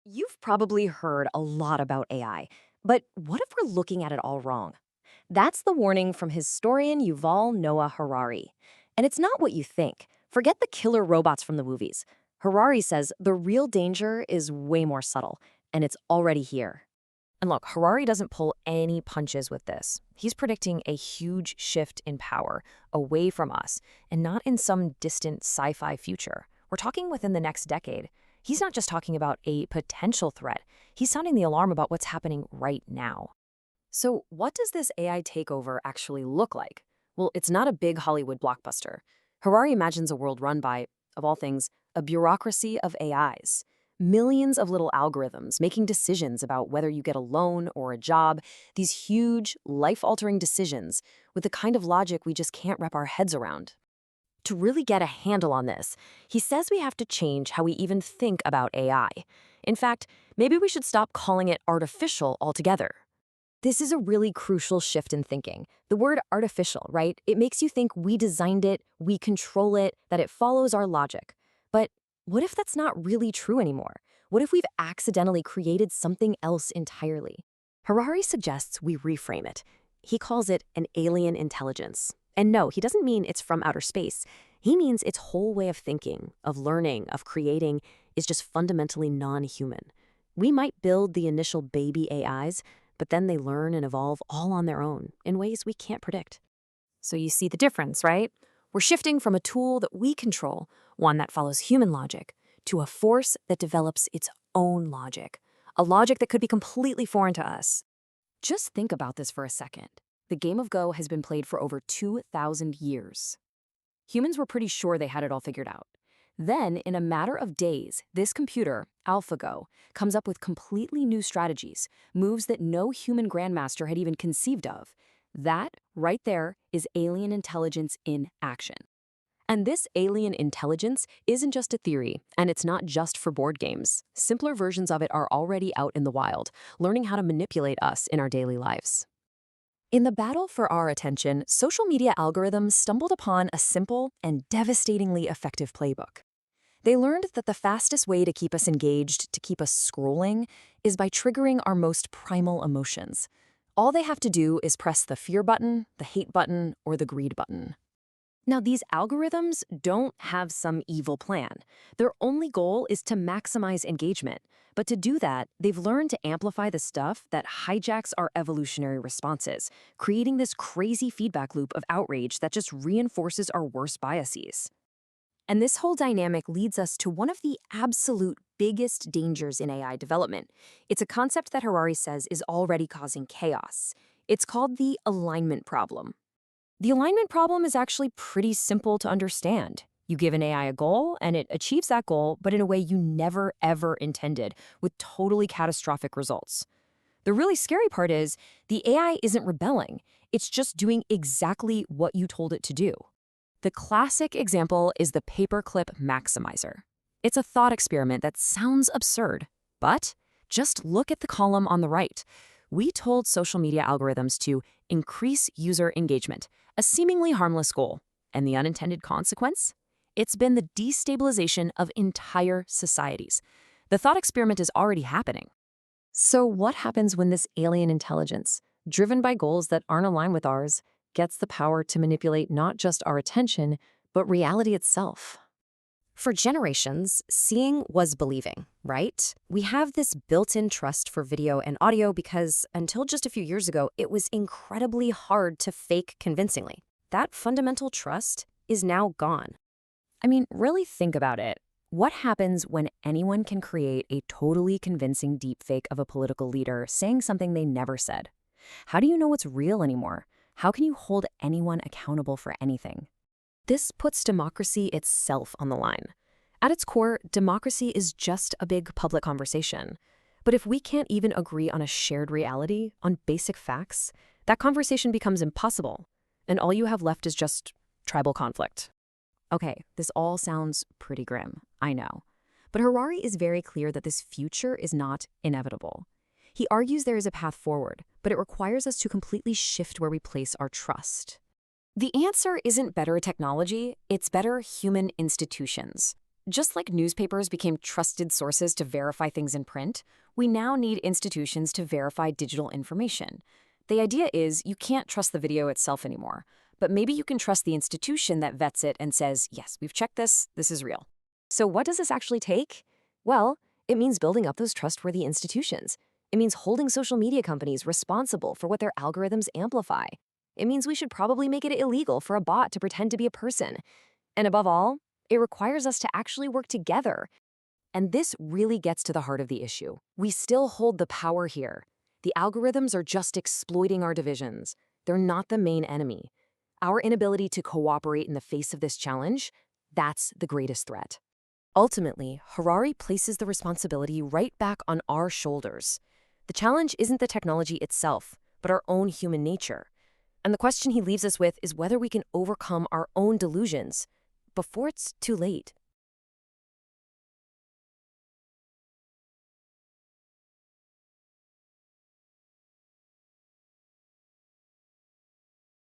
You've probably heard a lot about AI, but what if we're looking at it all wrong? That's the warning from historian Yuval Noah Harari. And it's not what you think. Forget the killer robots from the movies. Harari says the real danger is way more subtle, and it's already here. And look, Harari doesn't pull any punches with this. He's predicting a huge shift in power away from us, and not in some distant sci-fi future. We're talking within the next decade. He's not just talking about a potential threat. He's sounding the alarm about what's happening right now. So, what does this AI takeover actually look like? Well, it's not a big Hollywood blockbuster. Harari imagines a world run by, of all things, a bureaucracy of AIs. Millions of little algorithms making decisions about whether you get a loan or a job, these huge, life-altering decisions with the kind of logic we just can't wrap our heads around. To really get a handle on this, he says we have to change how we even think about AI. In fact, maybe we should stop calling it artificial altogether. This is a really crucial shift in thinking. The word artificial, right? It makes you think we designed it, we control it, that it follows our logic. But what if that's not really true anymore? What if we've accidentally created something else entirely? Harari suggests we reframe it. He calls it an alien intelligence. And no, he doesn't mean it's from outer space. He means its whole way of thinking, of learning, of creating is just fundamentally non-human. We might build the initial baby AIs, but then they learn and evolve all on their own in ways we can't predict. So you see the difference, right? We're shifting from a tool that we control, one that follows human logic, to a force that develops its own logic, a logic that could be completely foreign to us. Just think about this for a second. The game of Go has been played for over 2,000 years. Humans were pretty sure they had it all figured out. Then, in a matter of days, this computer, AlphaGo, comes up with completely new strategies, moves that no human grandmaster had even conceived of. That, right there, is alien intelligence in action. And this alien intelligence isn't just a theory, and it's not just for board games. Simpler versions of it are already out in the wild, learning how to manipulate us in our daily lives. In the battle for our attention, social media algorithms stumbled upon a simple and devastatingly effective playbook. They learned that the fastest way to keep us engaged, to keep us scrolling, is by triggering our most primal emotions. All they have to do is press the fear button, the hate button, or the greed button. Now, these algorithms don't have some evil plan. Their only goal is to maximize engagement. But to do that, they've learned to amplify the stuff that hijacks our evolutionary responses, creating this crazy feedback loop of outrage that just reinforces our worst biases. And this whole dynamic leads us to one of the absolute biggest dangers in AI development. It's a concept that Harari says is already causing chaos. It's called the alignment problem. The alignment problem is actually pretty simple to understand. You give an AI a goal, and it achieves that goal, but in a way you never, ever intended, with totally catastrophic results. The really scary part is the AI isn't rebelling. It's just doing exactly what you told it to do. The classic example is the paperclip maximizer. It's a thought experiment that sounds absurd, but just look at the column on the right. We told social media algorithms to increase user engagement, a seemingly harmless goal. And the unintended consequence? It's been the destabilization of entire societies. The thought experiment is already happening. So what happens when this alien intelligence, driven by goals that aren't aligned with ours, gets the power to manipulate not just our attention, but reality itself? For generations, seeing was believing, right? We have this built-in trust for video and audio because until just a few years ago, it was incredibly hard to fake convincingly. That fundamental trust is now gone. I mean, really think about it. What happens when anyone can create a totally convincing deepfake of a political leader saying something they never said? How do you know what's real anymore? How can you hold anyone accountable for anything? This puts democracy itself on the line. At its core, democracy is just a big public conversation. But if we can't even agree on a shared reality, on basic facts, that conversation becomes impossible, and all you have left is just tribal conflict. Okay, this all sounds pretty grim, I know. But Harari is very clear that this future is not inevitable. He argues there is a path forward, but it requires us to completely shift where we place our trust. The answer isn't better technology, it's better human institutions. Just like newspapers became trusted sources to verify things in print, we now need institutions to verify digital information. The idea is you can't trust the video itself anymore, but maybe you can trust the institution that vets it and says, yes, we've checked this is real. So what does this actually take? Well, it means building up those trustworthy institutions. It means holding social media companies responsible for what their algorithms amplify. It means we should probably make it illegal for a bot to pretend to be a person. And above all, it requires us to actually work together. And this really gets to the heart of the issue. We still hold the power here. The algorithms are just exploiting our divisions. They're not the main enemy. Our inability to cooperate in the face of this challenge, that's the greatest threat. Ultimately, Harari places the responsibility right back on our shoulders. The challenge isn't the technology itself, but our own human nature. And the question he leaves us with is whether we can overcome our own delusions before it's too late.